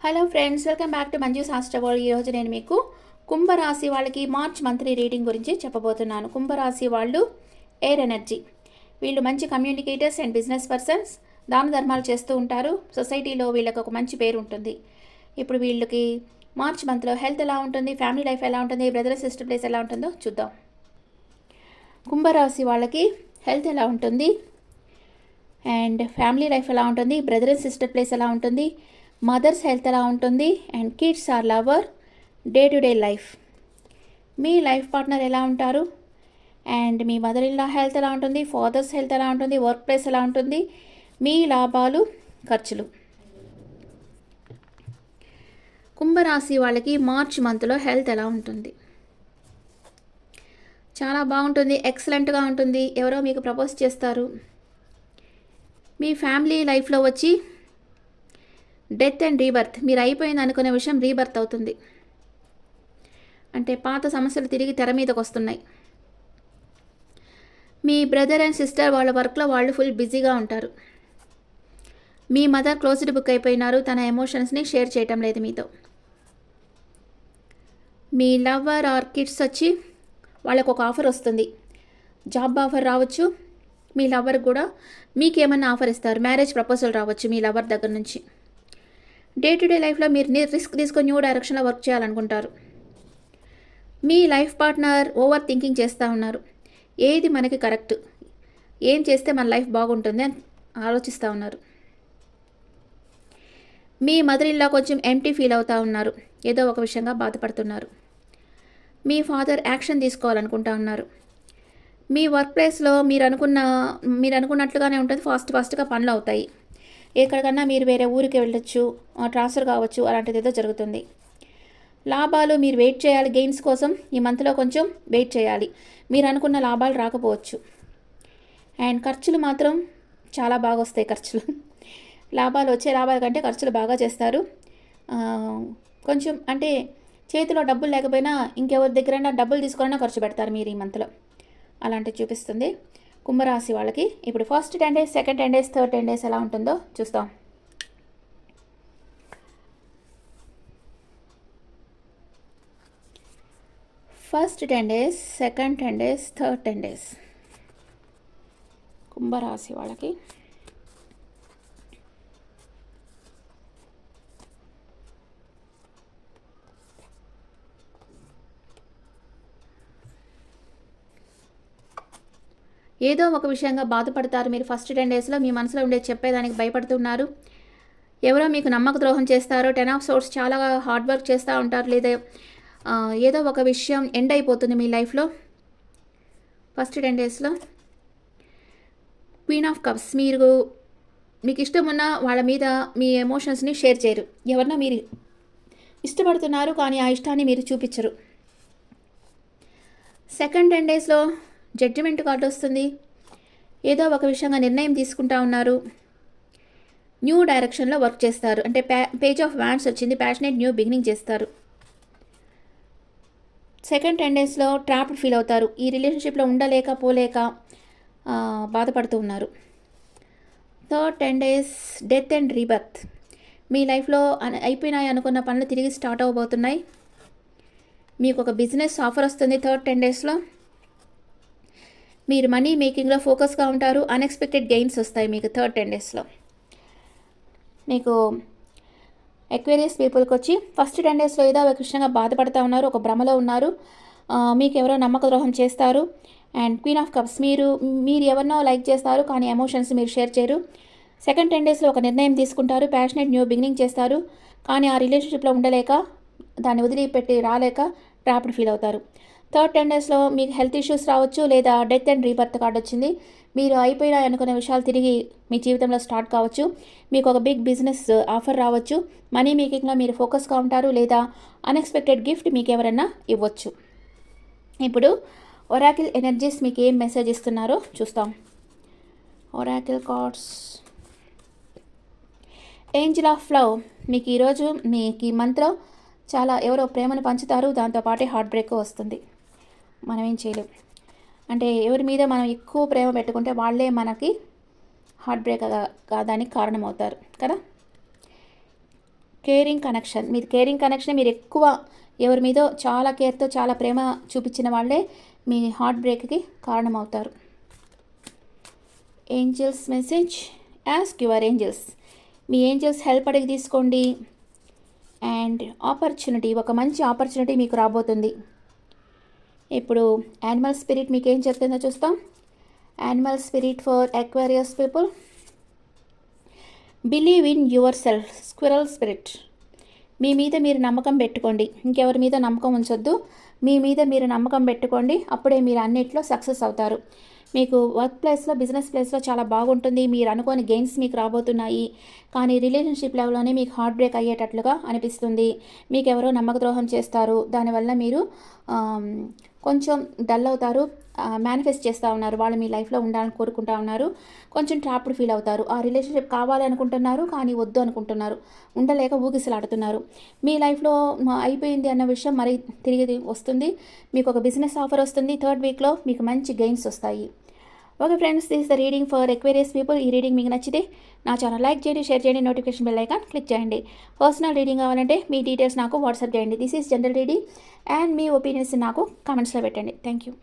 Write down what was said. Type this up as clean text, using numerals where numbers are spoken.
Hello friends, welcome back to Manju శాస్త్ర world. ఈరోజు నేను మీకు కుంభరాశి వాళ్ళకి మార్చ్ మంత్లీ రీడింగ్ గురించి చెప్పబోతున్నాను. కుంభరాశి వాళ్ళు ఎయిర్ ఎనర్జీ. వీళ్ళు మంచి కమ్యూనికేటర్స్ అండ్ బిజినెస్ పర్సన్స్. దాన ధర్మాలు చేస్తూ ఉంటారు. సొసైటీలో వీళ్ళకి ఒక మంచి పేరు ఉంటుంది. ఇప్పుడు వీళ్ళకి మార్చ్ మంత్లో హెల్త్ ఎలా ఉంటుంది, ఫ్యామిలీ లైఫ్ ఎలా ఉంటుంది, బ్రదర్ సిస్టర్ ప్లేస్ ఎలా ఉంటుందో చూద్దాం. కుంభరాశి వాళ్ళకి హెల్త్ ఎలా ఉంటుంది అండ్ ఫ్యామిలీ లైఫ్ ఎలా ఉంటుంది, బ్రదర్ అండ్ సిస్టర్ ప్లేస్ ఎలా ఉంటుంది, మదర్స్ హెల్త్ ఎలా ఉంటుంది and kids are lover, day to day life. మీ లైఫ్ పార్ట్నర్ ఎలా ఉంటారు అండ్ మీ మదర్ ఇన్ లా హెల్త్ ఎలా ఉంటుంది, ఫాదర్స్ హెల్త్ ఎలా ఉంటుంది, వర్క్ ప్లేస్ ఎలా ఉంటుంది, మీ లాభాలు ఖర్చులు. కుంభరాశి వాళ్ళకి మార్చ్ మంత్లో హెల్త్ ఎలా ఉంటుంది? చాలా బాగుంటుంది, ఎక్సలెంట్గా ఉంటుంది. ఎవరో మీకు ప్రపోజ్ చేస్తారు. మీ ఫ్యామిలీ లైఫ్లో వచ్చి డెత్ అండ్ రీబర్త్. మీరు అయిపోయింది అనుకునే విషయం రీబర్త్ అవుతుంది. అంటే పాత సమస్యలు తిరిగి తెర మీదకి వస్తున్నాయి. మీ బ్రదర్ అండ్ సిస్టర్ వాళ్ళ వర్క్లో వాళ్ళు ఫుల్ బిజీగా ఉంటారు. మీ మదర్ క్లోజ్డ్ బుక్ అయిపోయినారు. తన ఎమోషన్స్ని షేర్ చేయటం లేదు మీతో. మీ లవర్ ఆర్ కిడ్స్ వచ్చి వాళ్ళకు ఒక ఆఫర్ వస్తుంది. జాబ్ ఆఫర్ రావచ్చు. మీ లవర్ కూడా మీకేమన్నా ఆఫర్ ఇస్తారు. మ్యారేజ్ ప్రపోజల్ రావచ్చు మీ లవర్ దగ్గర నుంచి. డే టు డే లైఫ్లో మీరు రిస్క్ తీసుకొని న్యూ డైరెక్షన్లో వర్క్ చేయాలనుకుంటారు. మీ లైఫ్ పార్ట్నర్ ఓవర్ థింకింగ్ చేస్తూ ఉన్నారు. ఏది మనకి కరెక్ట్, ఏం చేస్తే మన లైఫ్ బాగుంటుంది అని ఆలోచిస్తూ ఉన్నారు. మీ మదర్ ఇల్లా కొంచెం ఎంప్టీ ఫీల్ అవుతూ ఉన్నారు. ఏదో ఒక విషయంగా బాధపడుతున్నారు. మీ ఫాదర్ యాక్షన్ తీసుకోవాలనుకుంటా ఉన్నారు. మీ వర్క్ ప్లేస్లో మీరు అనుకున్నట్లుగానే ఉంటుంది. ఫాస్ట్గా పనులు అవుతాయి. ఎక్కడికన్నా మీరు వేరే ఊరికి వెళ్ళొచ్చు, ట్రాన్స్ఫర్ కావచ్చు, అలాంటిది ఏదో జరుగుతుంది. లాభాలు మీరు వెయిట్ చేయాలి. గెయిన్స్ కోసం ఈ మంత్లో కొంచెం వెయిట్ చేయాలి. మీరు అనుకున్న లాభాలు రాకపోవచ్చు. అండ్ ఖర్చులు మాత్రం చాలా బాగా వస్తాయి. ఖర్చులు వచ్చే లాభాల కంటే ఖర్చులు బాగా చేస్తారు. కొంచెం అంటే చేతిలో డబ్బులు లేకపోయినా ఇంకెవరి దగ్గరైనా డబ్బులు తీసుకున్నా ఖర్చు పెడతారు మీరు ఈ మంత్లో. అలాంటివి చూపిస్తుంది కుంభరాశి వాళ్ళకి. ఇప్పుడు first 10 days, second 10 days, third 10 days ఎలా ఉంటుందో చూస్తాం. First 10 days, second 10 days, third 10 days కుంభరాశి వాళ్ళకి. ఏదో ఒక విషయంగా బాధపడతారు మీరు. ఫస్ట్ 10 daysలో మీ మనసులో ఉండే చెప్పేదానికి భయపడుతున్నారు. ఎవరో మీకు నమ్మక ద్రోహం చేస్తారు. 10 of swords, చాలా హార్డ్ వర్క్ చేస్తూ ఉంటారు. లేదా ఏదో ఒక విషయం ఎండ్ అయిపోతుంది మీ లైఫ్లో ఫస్ట్ 10 daysలో. Queen of cups. మీకు ఇష్టం ఉన్న వాళ్ళ మీద మీ ఎమోషన్స్ని షేర్ చేయరు. ఎవరన్నా మీరు ఇష్టపడుతున్నారు కానీ ఆ ఇష్టాన్ని మీరు చూపించరు. సెకండ్ 10 daysలో జడ్జిమెంట్ కార్డు వస్తుంది. ఏదో ఒక విషయంగా నిర్ణయం తీసుకుంటా ఉన్నారు. న్యూ డైరెక్షన్లో వర్క్ చేస్తారు. అంటే పేజ్ ఆఫ్ వ్యాండ్స్ వచ్చింది. ప్యాషనేట్ న్యూ బిగినింగ్ చేస్తారు. సెకండ్ 10 daysలో ట్రాప్డ్ ఫీల్ అవుతారు. ఈ రిలేషన్షిప్లో పోలేక బాధపడుతూ ఉన్నారు. Third 10 days death and rebirth. మీ లైఫ్లో అయిపోయినాయి అనుకున్న పనులు తిరిగి స్టార్ట్ అవ్వబోతున్నాయి. మీకు ఒక బిజినెస్ ఆఫర్ వస్తుంది థర్డ్ 10 daysలో. మీరు మనీ మేకింగ్లో ఫోకస్గా ఉంటారు. అన్ఎక్స్పెక్టెడ్ గెయిన్స్ వస్తాయి మీకు థర్డ్ 10 daysలో. మీకు ఎక్వేరియస్ పీపుల్కి వచ్చి ఫస్ట్ 10 daysలో ఏదో ఒక విషయంగా బాధపడుతూ ఉన్నారు, ఒక భ్రమలో ఉన్నారు. మీకు ఎవరో నమ్మక ద్రోహం చేస్తారు. And queen of cups. మీరు ఎవరినో లైక్ చేస్తారు కానీ ఎమోషన్స్ మీరు షేర్ చేయరు. సెకండ్ 10 daysలో ఒక నిర్ణయం తీసుకుంటారు. ప్యాషనేట్ న్యూ బిగినింగ్ చేస్తారు కానీ ఆ రిలేషన్షిప్లో ఉండలేక, దాన్ని వదిలిపెట్టి రాలేక ట్రాప్డ్ ఫీల్ అవుతారు. థర్డ్ 10 daysలో మీకు హెల్త్ ఇష్యూస్ రావచ్చు, లేదా డెత్ అండ్ రీబర్త్ కార్డ్ వచ్చింది. మీరు అయిపోయినాయి అనుకునే విషయాలు తిరిగి మీ జీవితంలో స్టార్ట్ కావచ్చు. మీకు ఒక బిగ్ బిజినెస్ ఆఫర్ రావచ్చు. మనీ మేకింగ్లో మీరు ఫోకస్గా ఉంటారు, లేదా అన్ఎక్స్పెక్టెడ్ గిఫ్ట్ మీకు ఎవరైనా ఇవ్వచ్చు. ఇప్పుడు ఒరాకిల్ ఎనర్జీస్ మీకు ఏం మెసేజ్ ఇస్తున్నారో చూస్తాం. Oracle cards. Angel of love. మీకు ఈరోజు మీకు ఈ మంత్లో చాలా ఎవరో ప్రేమను పంచుతారు. దాంతోపాటే హార్ట్ బ్రేక్ వస్తుంది. మనం ఏం చేయలేం. అంటే ఎవరి మీద మనం ఎక్కువ ప్రేమ పెట్టుకుంటే వాళ్ళే మనకి హార్ట్ బ్రేక్ కాదానికి కారణమవుతారు కదా. కేరింగ్ కనెక్షన్, మీది కేరింగ్ కనెక్షన్. మీరు ఎక్కువ ఎవరి మీదో చాలా కేర్తో చాలా ప్రేమ చూపించిన వాళ్ళే మీ హార్ట్ బ్రేక్కి కారణమవుతారు. Angels message, ask your angels. మీ ఏంజల్స్ హెల్ప్ అడిగి తీసుకోండి. అండ్ ఆపర్చునిటీ, ఒక మంచి ఆపర్చునిటీ మీకు రాబోతుంది. ఇప్పుడు యానిమల్ స్పిరిట్ మీకు ఏం చెప్తుందో చూస్తాం. Animal spirit for Aquarius people, believe in yourself. Squirrel spirit, మీ మీద మీరు నమ్మకం పెట్టుకోండి, ఇంకెవరి మీద నమ్మకం ఉంచొద్దు. మీ మీద మీరు నమ్మకం పెట్టుకోండి, అప్పుడే మీరు అన్నిట్లో సక్సెస్ అవుతారు. మీకు వర్క్ ప్లేస్లో, బిజినెస్ ప్లేస్లో చాలా బాగుంటుంది. మీరు అనుకోని గెయిన్స్ మీకు రాబోతున్నాయి. కానీ రిలేషన్షిప్ లెవెల్లోనే మీకు హార్ట్ బ్రేక్ అయ్యేటట్లుగా అనిపిస్తుంది. మీకు ఎవరో నమ్మక ద్రోహం చేస్తారు, దానివల్ల మీరు కొంచెం డల్ అవుతారు. మేనిఫెస్ట్ చేస్తూ ఉన్నారు, వాళ్ళు మీ లైఫ్లో ఉండాలని కోరుకుంటూ ఉన్నారు. కొంచెం ట్రాప్డ్ ఫీల్ అవుతారు. ఆ రిలేషన్షిప్ కావాలి అనుకుంటున్నారు, కానీ వద్దు అనుకుంటున్నారు, ఉండలేక ఊగిసలాడుతున్నారు. మీ లైఫ్లో అయిపోయింది అన్న విషయం మరి తిరిగి వస్తుంది. మీకు ఒక బిజినెస్ ఆఫర్ వస్తుంది. 3rd వీక్లో మీకు మంచి గెయిన్స్ వస్తాయి. Okay friends, this is the reading for Aquarius people. ఈ రీడింగ్ మీకు నచ్చితే నా ఛానల్ లైక్ చేయండి, షేర్ చేయండి, నోటిఫికేషన్ బెల్ ఐకాన్ క్లిక్ చేయండి. పర్సనల్ రీడింగ్ కావాలంటే మీ డీటెయిల్స్ నాకు వాట్సాప్ చేయండి. This is general reading and me opinions నాకు కామెంట్స్లో పెట్టండి. Thank you.